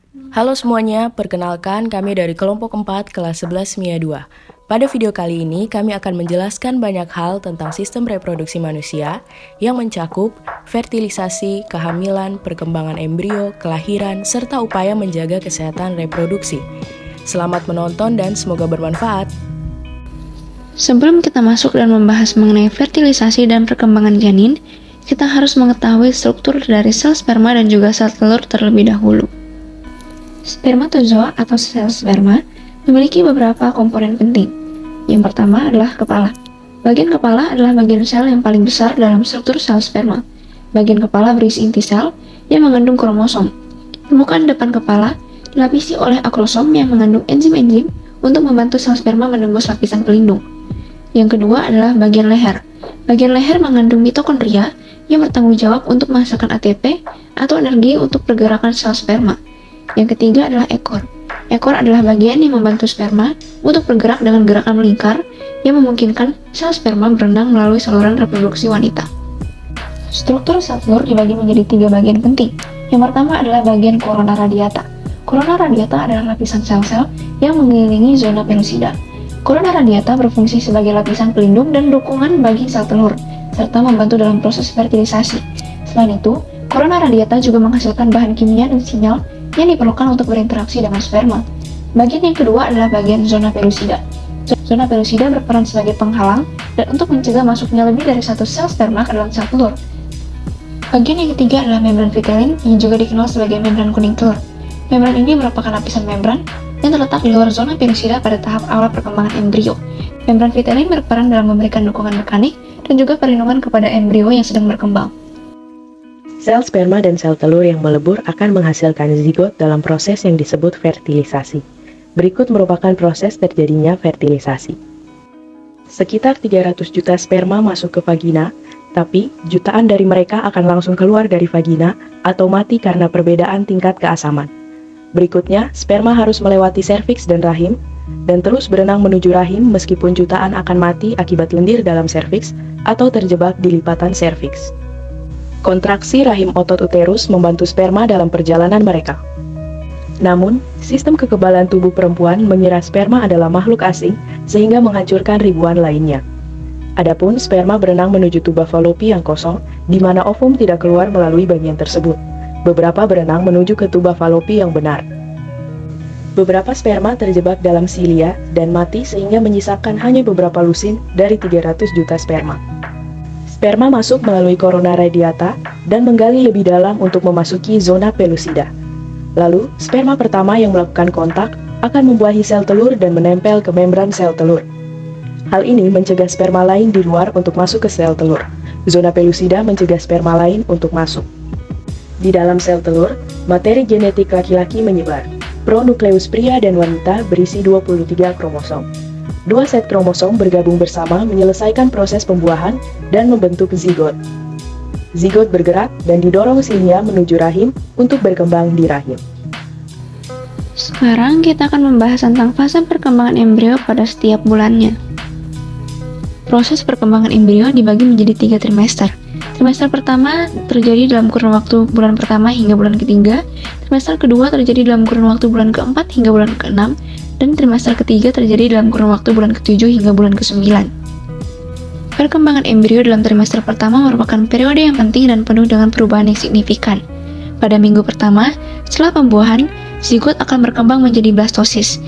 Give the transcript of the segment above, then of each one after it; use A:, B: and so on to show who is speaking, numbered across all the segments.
A: Halo semuanya, perkenalkan kami dari kelompok 4 kelas 11 MIA 2. Pada video kali ini kami akan menjelaskan banyak hal tentang sistem reproduksi manusia yang mencakup fertilisasi, kehamilan, perkembangan embrio, kelahiran, serta upaya menjaga kesehatan reproduksi. Selamat menonton dan semoga bermanfaat.
B: Sebelum kita masuk dan membahas mengenai fertilisasi dan perkembangan janin, kita harus mengetahui struktur dari sel sperma dan juga sel telur terlebih dahulu. Spermatozoa atau sel sperma memiliki beberapa komponen penting. Yang pertama adalah kepala. Bagian kepala adalah bagian sel yang paling besar dalam struktur sel sperma. Bagian kepala berisi inti sel yang mengandung kromosom. Permukaan depan kepala dilapisi oleh akrosom yang mengandung enzim-enzim untuk membantu sel sperma menembus lapisan pelindung. Yang kedua adalah bagian leher. Bagian leher mengandung mitokondria yang bertanggung jawab untuk menghasilkan ATP atau energi untuk pergerakan sel sperma. Yang ketiga adalah ekor. Ekor adalah bagian yang membantu sperma untuk bergerak dengan gerakan melingkar yang memungkinkan sel sperma berenang melalui saluran reproduksi wanita. Struktur sel telur dibagi menjadi 3 bagian penting. Yang pertama adalah bagian corona radiata. Corona radiata adalah lapisan sel-sel yang mengelilingi zona pellucida. Corona radiata berfungsi sebagai lapisan pelindung dan dukungan bagi sel telur, serta membantu dalam proses fertilisasi. Selain itu, corona radiata juga menghasilkan bahan kimia dan sinyal yang diperlukan untuk berinteraksi dengan sperma. Bagian yang kedua adalah bagian zona pellucida. Zona pellucida berperan sebagai penghalang dan untuk mencegah masuknya lebih dari satu sel sperma ke dalam sel telur. Bagian yang ketiga adalah membran vitelin yang juga dikenal sebagai membran kuning telur. Membran ini merupakan lapisan membran yang terletak di luar zona pellucida pada tahap awal perkembangan embrio. Membran vitelin berperan dalam memberikan dukungan mekanik dan juga perlindungan kepada embrio yang sedang berkembang.
C: Sel sperma dan sel telur yang melebur akan menghasilkan zigot dalam proses yang disebut fertilisasi. Berikut merupakan proses terjadinya fertilisasi. Sekitar 300 juta sperma masuk ke vagina, tapi jutaan dari mereka akan langsung keluar dari vagina atau mati karena perbedaan tingkat keasaman. Berikutnya, sperma harus melewati serviks dan rahim, dan terus berenang menuju rahim meskipun jutaan akan mati akibat lendir dalam serviks atau terjebak di lipatan serviks. Kontraksi rahim otot uterus membantu sperma dalam perjalanan mereka. Namun, sistem kekebalan tubuh perempuan mengira sperma adalah makhluk asing, sehingga menghancurkan ribuan lainnya. Adapun sperma berenang menuju tuba falopi yang kosong, di mana ovum tidak keluar melalui bagian tersebut. Beberapa berenang menuju ke tuba falopi yang benar. Beberapa sperma terjebak dalam silia dan mati sehingga menyisakan hanya beberapa lusin dari 300 juta sperma. Sperma masuk melalui corona radiata dan menggali lebih dalam untuk memasuki zona pellucida. Lalu, sperma pertama yang melakukan kontak akan membuahi sel telur dan menempel ke membran sel telur. Hal ini mencegah sperma lain di luar untuk masuk ke sel telur. Zona pellucida mencegah sperma lain untuk masuk. Di dalam sel telur, materi genetik laki-laki menyebar. Pronukleus pria dan wanita berisi 23 kromosom. 2 set kromosom bergabung bersama menyelesaikan proses pembuahan dan membentuk zigot. Zigot bergerak dan didorong silia menuju rahim untuk berkembang di rahim.
B: Sekarang kita akan membahas tentang fase perkembangan embrio pada setiap bulannya. Proses perkembangan embrio dibagi menjadi 3 trimester. Trimester pertama terjadi dalam kurun waktu bulan pertama hingga bulan ketiga, trimester kedua terjadi dalam kurun waktu bulan keempat hingga bulan keenam, dan trimester ketiga terjadi dalam kurun waktu bulan ke-7 hingga bulan ke-9. Perkembangan embrio dalam trimester pertama merupakan periode yang penting dan penuh dengan perubahan yang signifikan. Pada minggu pertama, setelah pembuahan, zigot akan berkembang menjadi blastosis.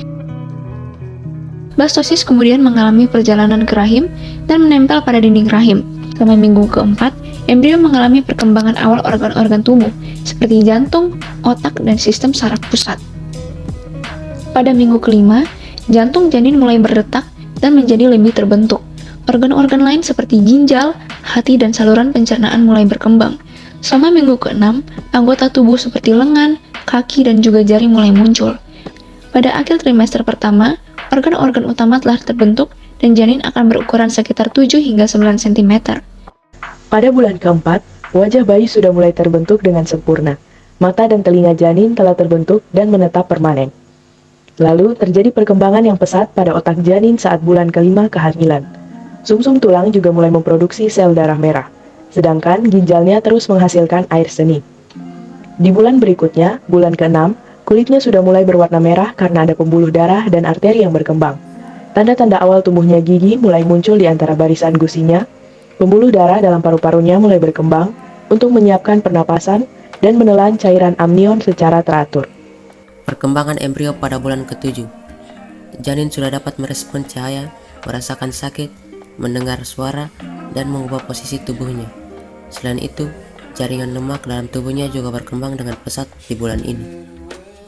B: Blastosis kemudian mengalami perjalanan ke rahim dan menempel pada dinding rahim. Selama minggu keempat, embrio mengalami perkembangan awal organ-organ tubuh, seperti jantung, otak, dan sistem saraf pusat. Pada minggu kelima, jantung janin mulai berdetak dan menjadi lebih terbentuk. Organ-organ lain seperti ginjal, hati, dan saluran pencernaan mulai berkembang. Selama minggu keenam, anggota tubuh seperti lengan, kaki, dan juga jari mulai muncul. Pada akhir trimester pertama, organ-organ utama telah terbentuk dan janin akan berukuran sekitar 7 hingga 9 cm.
C: Pada bulan keempat, wajah bayi sudah mulai terbentuk dengan sempurna. Mata dan telinga janin telah terbentuk dan menetap permanen. Lalu terjadi perkembangan yang pesat pada otak janin saat bulan kelima kehamilan. Sumsum tulang juga mulai memproduksi sel darah merah, sedangkan ginjalnya terus menghasilkan air seni. Di bulan berikutnya, bulan ke-6, Kulitnya sudah mulai berwarna merah karena ada pembuluh darah dan arteri yang berkembang. Tanda-tanda awal tumbuhnya gigi mulai muncul di antara barisan gusinya. Pembuluh darah dalam paru-parunya mulai berkembang untuk menyiapkan pernapasan dan menelan cairan amnion secara teratur.
D: Perkembangan embrio pada bulan ke-7. Janin sudah dapat merespon cahaya, merasakan sakit, mendengar suara, dan mengubah posisi tubuhnya. Selain itu, jaringan lemak dalam tubuhnya juga berkembang dengan pesat di bulan ini.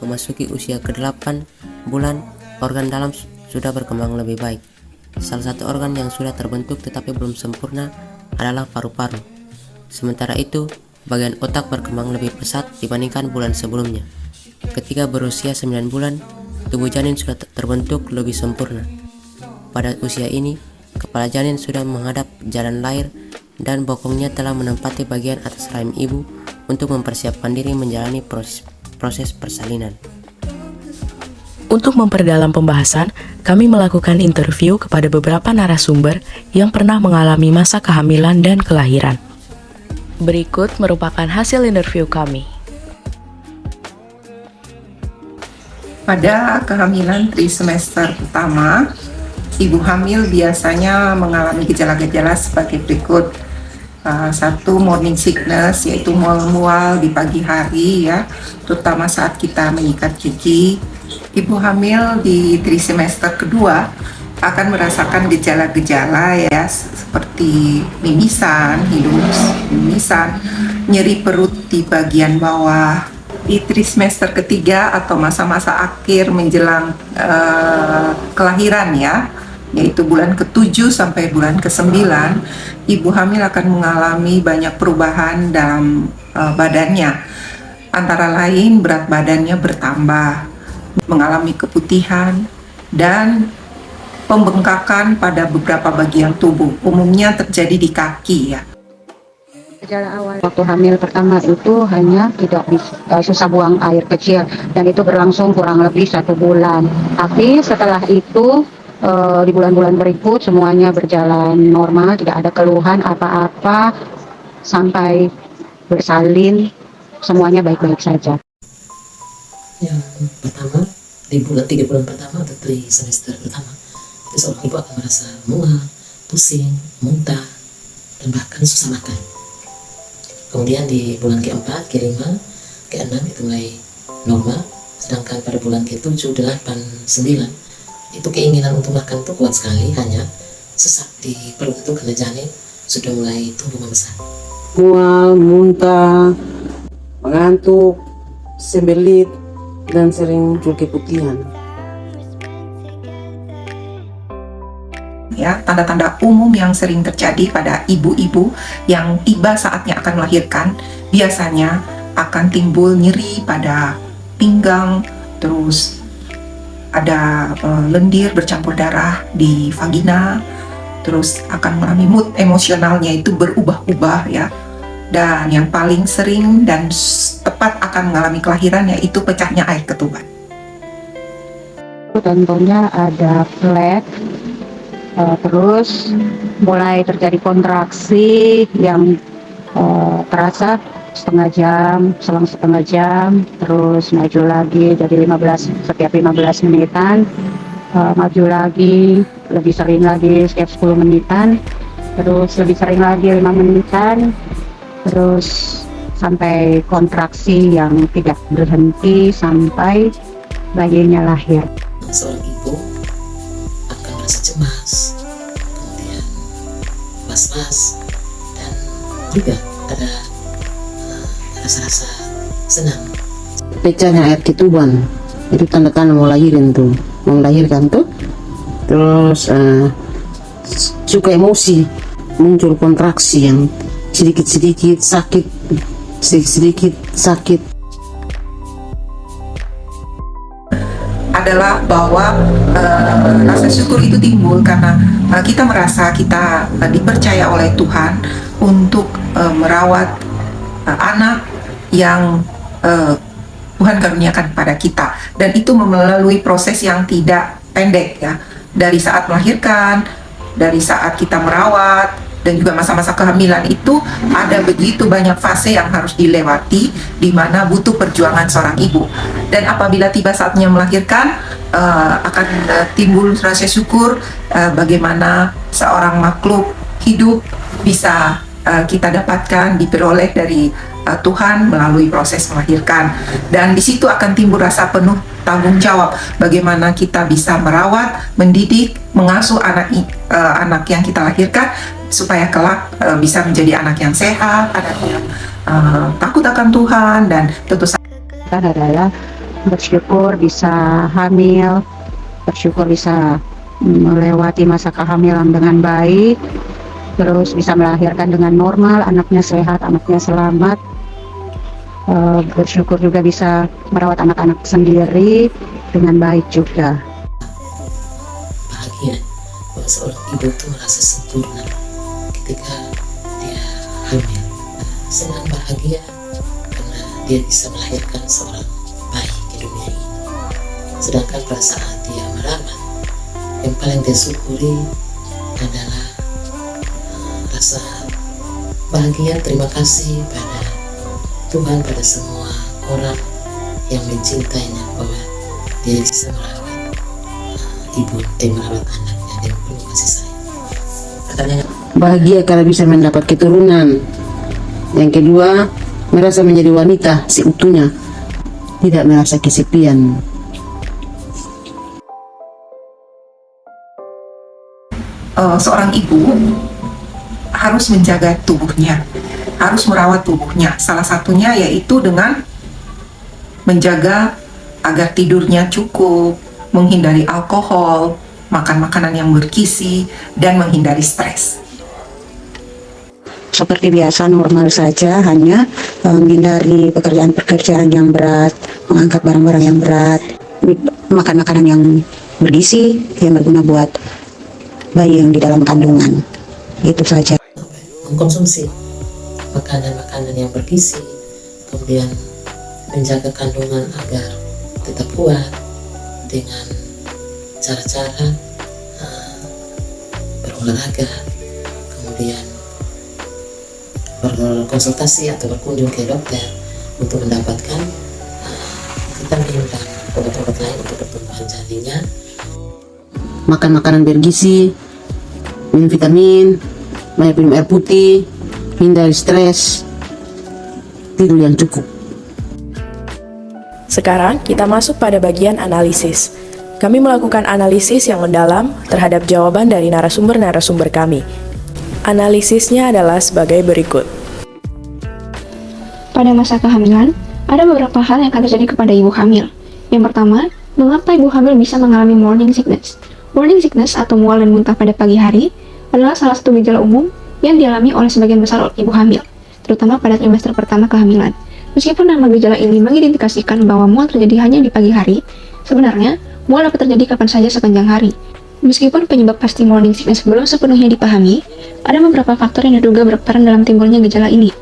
D: Memasuki usia ke-8 bulan, organ dalam sudah berkembang lebih baik. Salah satu organ yang sudah terbentuk tetapi belum sempurna adalah paru-paru. Sementara itu, bagian otak berkembang lebih pesat dibandingkan bulan sebelumnya. Ketika berusia 9 bulan, tubuh janin sudah terbentuk lebih sempurna. Pada usia ini, kepala janin sudah menghadap jalan lahir dan bokongnya telah menempati bagian atas rahim ibu untuk mempersiapkan diri menjalani proses persalinan.
A: Untuk memperdalam pembahasan, kami melakukan interview kepada beberapa narasumber yang pernah mengalami masa kehamilan dan kelahiran. Berikut merupakan hasil interview kami.
E: Pada kehamilan trimester pertama, ibu hamil biasanya mengalami gejala-gejala sebagai berikut. Satu, morning sickness, yaitu mual-mual di pagi hari ya, terutama saat kita menyikat gigi. Ibu hamil di trimester kedua akan merasakan gejala-gejala ya, seperti mimisan, mimisan, nyeri perut di bagian bawah. Di trimester ketiga atau masa-masa akhir menjelang kelahiran ya, yaitu bulan ke-7 sampai bulan ke-9, ibu hamil akan mengalami banyak perubahan dalam badannya. Antara lain berat badannya bertambah, mengalami keputihan, dan pembengkakan pada beberapa bagian tubuh, umumnya terjadi di kaki ya.
F: Gejala awal waktu hamil pertama itu hanya tidak susah buang air kecil, dan itu berlangsung kurang lebih 1 bulan. Tapi setelah itu di bulan-bulan berikut semuanya berjalan normal, tidak ada keluhan apa-apa sampai bersalin, semuanya baik-baik saja.
G: Yang pertama di 3 bulan pertama atau semester pertama, itu seorang ibu akan merasa mual, pusing, muntah, dan bahkan susah makan. Kemudian di bulan ke-4, ke-5, ke-6 itu mulai normal, sedangkan pada bulan ke-7, 8, 9 itu keinginan untuk makan itu kuat sekali, hanya sesak di perut itu karena janin sudah mulai tumbuh membesar.
H: Mual, muntah, mengantuk, sembelit, dan sering muncul keputihan.
E: Ya, tanda-tanda umum yang sering terjadi pada ibu-ibu yang tiba saatnya akan melahirkan, biasanya akan timbul nyeri pada pinggang, terus ada lendir bercampur darah di vagina, terus akan mengalami mood emosionalnya itu berubah-ubah ya. Dan yang paling sering dan tepat akan mengalami kelahiran yaitu pecahnya air ketuban.
F: Tentunya ada flek, terus mulai terjadi kontraksi yang terasa selang setengah jam, terus maju lagi jadi setiap 15 menitan, maju lagi, lebih sering lagi setiap 10 menitan, terus lebih sering lagi 5 menitan, terus sampai kontraksi yang tidak berhenti sampai bayinya lahir.
G: Seorang ibu akan merasa cemas, kemudian was-was, dan juga ada rasa-rasa senang.
H: Pecahnya air ketuban itu tanda-tanda mau melahirkan tuh. Terus suka emosi, muncul kontraksi yang sedikit-sedikit sakit.
E: Adalah bahwa rasa syukur itu timbul karena kita merasa kita dipercaya oleh Tuhan untuk merawat anak yang Tuhan karuniakan pada kita, dan itu melalui proses yang tidak pendek ya, dari saat melahirkan, dari saat kita merawat, dan juga masa-masa kehamilan itu ada begitu banyak fase yang harus dilewati, di mana butuh perjuangan seorang ibu. Dan apabila tiba saatnya melahirkan, akan timbul rasa syukur bagaimana seorang makhluk hidup bisa kita dapatkan, diperoleh dari Tuhan melalui proses melahirkan. Dan di situ akan timbul rasa penuh tanggung jawab bagaimana kita bisa merawat, mendidik, mengasuh anak yang kita lahirkan supaya kelak bisa menjadi anak yang sehat, anak yang takut akan Tuhan, dan tentu saja
F: adalah bersyukur bisa hamil, bersyukur bisa melewati masa kehamilan dengan baik, terus bisa melahirkan dengan normal, anaknya sehat, anaknya selamat. Bersyukur juga bisa merawat anak-anak sendiri dengan baik juga.
G: Bahagia bahwa seorang ibu itu merasa sempurna ketika dia hamil. Senang bahagia karena dia bisa melahirkan seorang bayi di dunia ini. Sedangkan pada saat dia merawat, yang paling dia syukuri adalah rasa bahagia, terima kasih pada Tuhan, pada semua orang yang mencintainya, bahwa dia bisa merawat merawat anaknya dengan penuh kasih sayang. Katanya
H: Bahagia karena bisa mendapat keturunan. Yang kedua, merasa menjadi wanita seutuhnya, tidak merasa kesepian.
E: Seorang ibu harus menjaga tubuhnya, harus merawat tubuhnya. Salah satunya yaitu dengan menjaga agar tidurnya cukup, menghindari alkohol, makan makanan yang bergizi, dan menghindari stres.
F: Seperti biasa, normal saja, hanya menghindari pekerjaan-pekerjaan yang berat, mengangkat barang-barang yang berat, makan makanan yang bergizi yang berguna buat bayi yang di dalam kandungan. Itu saja.
G: mengkonsumsi makanan-makanan yang bergizi, kemudian menjaga kandungan agar tetap kuat dengan cara-cara berolahraga, kemudian berkonsultasi atau berkunjung ke dokter untuk mendapatkan vitamin dan obat-obat lain untuk pertumbuhan janinnya.
H: Makan makanan bergizi, minum vitamin, banyak minum air putih, hindari stres, tidur yang cukup.
A: Sekarang kita masuk pada bagian analisis. Kami melakukan analisis yang mendalam terhadap jawaban dari narasumber-narasumber kami. Analisisnya adalah sebagai berikut.
B: Pada masa kehamilan, ada beberapa hal yang akan terjadi kepada ibu hamil. Yang pertama, mengapa ibu hamil bisa mengalami morning sickness? Morning sickness atau mual dan muntah pada pagi hari adalah salah satu gejala umum yang dialami oleh sebagian besar ibu hamil, terutama pada trimester pertama kehamilan. Meskipun nama gejala ini mengidentifikasikan bahwa mual terjadi hanya di pagi hari, sebenarnya mual dapat terjadi kapan saja sepanjang hari. Meskipun penyebab pasti morning sickness belum sepenuhnya dipahami, ada beberapa faktor yang diduga berperan dalam timbulnya gejala ini.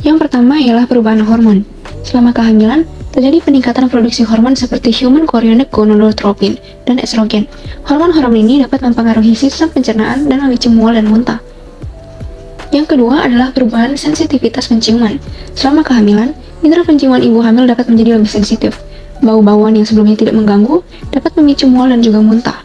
B: Yang pertama ialah perubahan hormon. Selama kehamilan, terjadi peningkatan produksi hormon seperti human chorionic gonadotropin dan estrogen. Hormon-hormon ini dapat mempengaruhi sistem pencernaan dan memicu mual dan muntah. Yang kedua adalah perubahan sensitivitas penciuman. Selama kehamilan, indera penciuman ibu hamil dapat menjadi lebih sensitif. Bau-bauan yang sebelumnya tidak mengganggu dapat memicu mual dan juga muntah.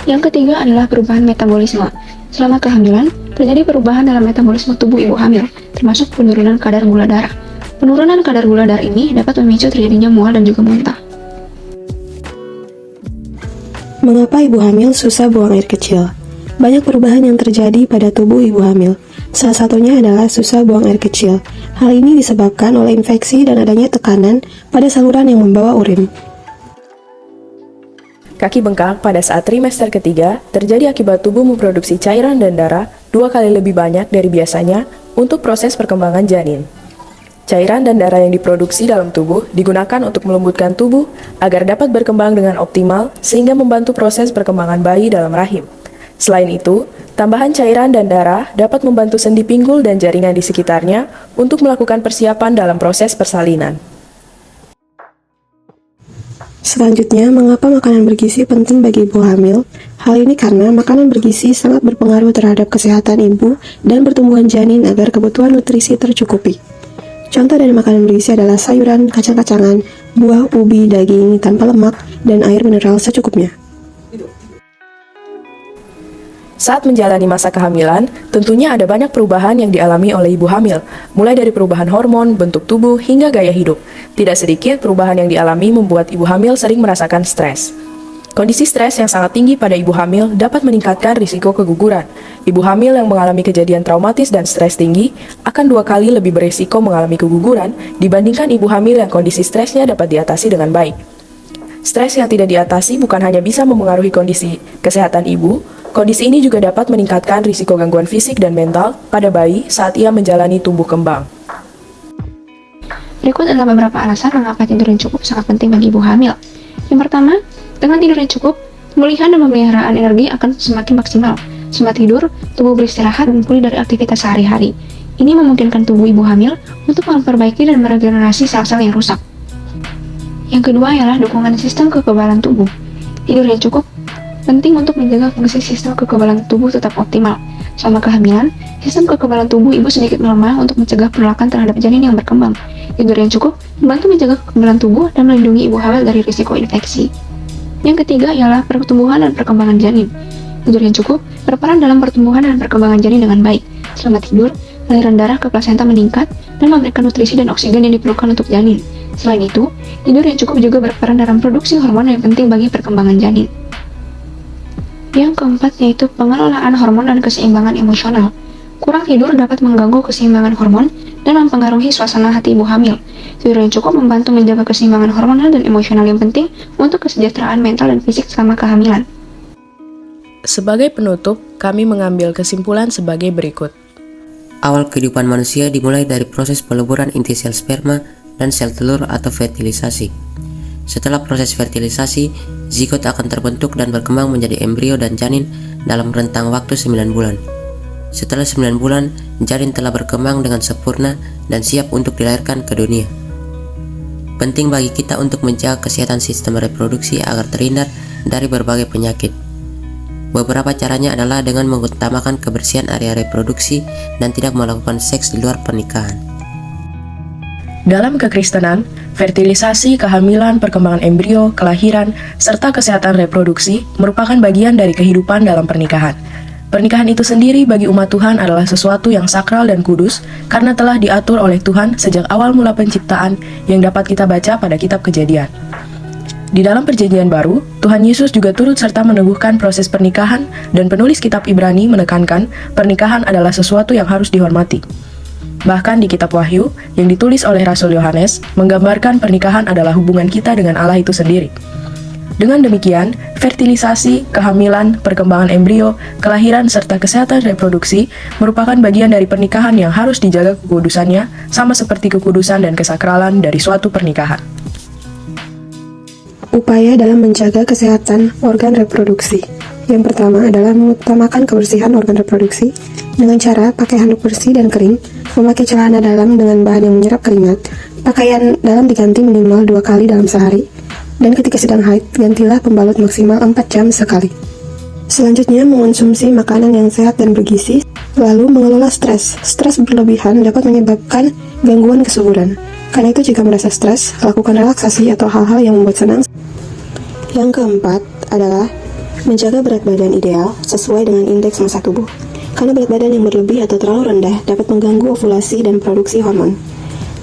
B: Yang ketiga adalah perubahan metabolisme. Selama kehamilan, terjadi perubahan dalam metabolisme tubuh ibu hamil, termasuk penurunan kadar gula darah. Penurunan kadar gula darah ini dapat memicu terjadinya mual dan juga muntah.
I: Mengapa ibu hamil susah buang air kecil? Banyak perubahan yang terjadi pada tubuh ibu hamil. Salah satunya adalah susah buang air kecil. Hal ini disebabkan oleh infeksi dan adanya tekanan pada saluran yang membawa urin.
A: Kaki bengkak pada saat trimester ketiga terjadi akibat tubuh memproduksi cairan dan darah 2 kali lebih banyak dari biasanya untuk proses perkembangan janin. Cairan dan darah yang diproduksi dalam tubuh digunakan untuk melembutkan tubuh agar dapat berkembang dengan optimal sehingga membantu proses perkembangan bayi dalam rahim. Selain itu, tambahan cairan dan darah dapat membantu sendi pinggul dan jaringan di sekitarnya untuk melakukan persiapan dalam proses persalinan.
I: Selanjutnya, mengapa makanan bergizi penting bagi ibu hamil? Hal ini karena makanan bergizi sangat berpengaruh terhadap kesehatan ibu dan pertumbuhan janin agar kebutuhan nutrisi tercukupi. Contoh dari makanan bergizi adalah sayuran, kacang-kacangan, buah, ubi, daging tanpa lemak, dan air mineral secukupnya.
A: Saat menjalani masa kehamilan, tentunya ada banyak perubahan yang dialami oleh ibu hamil, mulai dari perubahan hormon, bentuk tubuh, hingga gaya hidup. Tidak sedikit perubahan yang dialami membuat ibu hamil sering merasakan stres. Kondisi stres yang sangat tinggi pada ibu hamil dapat meningkatkan risiko keguguran. Ibu hamil yang mengalami kejadian traumatis dan stres tinggi akan 2 kali lebih beresiko mengalami keguguran dibandingkan ibu hamil yang kondisi stresnya dapat diatasi dengan baik. Stres yang tidak diatasi bukan hanya bisa memengaruhi kondisi kesehatan ibu, kondisi ini juga dapat meningkatkan risiko gangguan fisik dan mental pada bayi saat ia menjalani tumbuh kembang.
B: Berikut adalah beberapa alasan mengapa tidur yang cukup sangat penting bagi ibu hamil. Yang pertama, dengan tidur yang cukup, pemulihan dan pemeliharaan energi akan semakin maksimal. Setelah tidur, tubuh beristirahat dan pulih dari aktivitas sehari-hari. Ini memungkinkan tubuh ibu hamil untuk memperbaiki dan meregenerasi sel-sel yang rusak. Yang kedua ialah dukungan sistem kekebalan tubuh. Tidur yang cukup penting untuk menjaga fungsi sistem kekebalan tubuh tetap optimal. Selama kehamilan, sistem kekebalan tubuh ibu sedikit melemah untuk mencegah penolakan terhadap janin yang berkembang. Tidur yang cukup membantu menjaga kekebalan tubuh dan melindungi ibu hamil dari risiko infeksi. Yang ketiga ialah pertumbuhan dan perkembangan janin. Tidur yang cukup berperan dalam pertumbuhan dan perkembangan janin dengan baik. Selama tidur, aliran darah ke plasenta meningkat dan memberikan nutrisi dan oksigen yang diperlukan untuk janin. Selain itu, tidur yang cukup juga berperan dalam produksi hormon yang penting bagi perkembangan janin. Yang keempat yaitu pengelolaan hormon dan keseimbangan emosional. Kurang tidur dapat mengganggu keseimbangan hormon dan mempengaruhi suasana hati ibu hamil. Tidur yang cukup membantu menjaga keseimbangan hormonal dan emosional yang penting untuk kesejahteraan mental dan fisik selama kehamilan.
A: Sebagai penutup, kami mengambil kesimpulan sebagai berikut.
D: Awal kehidupan manusia dimulai dari proses peleburan inti sel sperma dan sel telur atau fertilisasi. Setelah proses fertilisasi, zigot akan terbentuk dan berkembang menjadi embrio dan janin dalam rentang waktu 9 bulan. Setelah 9 bulan, janin telah berkembang dengan sempurna dan siap untuk dilahirkan ke dunia. Penting bagi kita untuk menjaga kesehatan sistem reproduksi agar terhindar dari berbagai penyakit. Beberapa caranya adalah dengan mengutamakan kebersihan area reproduksi dan tidak melakukan seks di luar pernikahan.
A: Dalam kekristenan, fertilisasi, kehamilan, perkembangan embrio, kelahiran, serta kesehatan reproduksi merupakan bagian dari kehidupan dalam pernikahan. Pernikahan itu sendiri bagi umat Tuhan adalah sesuatu yang sakral dan kudus karena telah diatur oleh Tuhan sejak awal mula penciptaan yang dapat kita baca pada kitab Kejadian. Di dalam perjanjian baru, Tuhan Yesus juga turut serta meneguhkan proses pernikahan dan penulis kitab Ibrani menekankan pernikahan adalah sesuatu yang harus dihormati. Bahkan di kitab Wahyu yang ditulis oleh Rasul Yohanes menggambarkan pernikahan adalah hubungan kita dengan Allah itu sendiri. Dengan demikian, fertilisasi, kehamilan, perkembangan embrio, kelahiran, serta kesehatan reproduksi merupakan bagian dari pernikahan yang harus dijaga kekudusannya, sama seperti kekudusan dan kesakralan dari suatu pernikahan.
I: Upaya dalam menjaga kesehatan organ reproduksi. Yang pertama adalah mengutamakan kebersihan organ reproduksi dengan cara pakai handuk bersih dan kering, memakai celana dalam dengan bahan yang menyerap keringat, pakaian dalam diganti minimal 2 kali dalam sehari, dan ketika sedang haid, gantilah pembalut maksimal 4 jam sekali. Selanjutnya, mengonsumsi makanan yang sehat dan bergizi, lalu mengelola stres. Stres berlebihan dapat menyebabkan gangguan kesuburan. Karena itu, jika merasa stres, lakukan relaksasi atau hal-hal yang membuat senang. Yang keempat adalah menjaga berat badan ideal sesuai dengan indeks massa tubuh. Karena berat badan yang berlebih atau terlalu rendah dapat mengganggu ovulasi dan produksi hormon.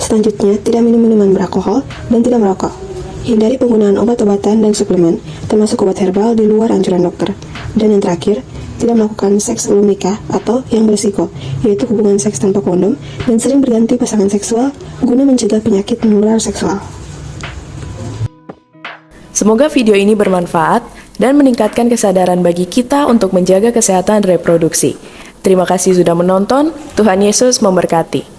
I: Selanjutnya, tidak minum minuman beralkohol dan tidak merokok. Hindari penggunaan obat-obatan dan suplemen, termasuk obat herbal di luar anjuran dokter. Dan yang terakhir, tidak melakukan seks sebelum nikah atau yang berisiko, yaitu hubungan seks tanpa kondom dan sering berganti pasangan seksual guna mencegah penyakit menular seksual.
A: Semoga video ini bermanfaat dan meningkatkan kesadaran bagi kita untuk menjaga kesehatan reproduksi. Terima kasih sudah menonton. Tuhan Yesus memberkati.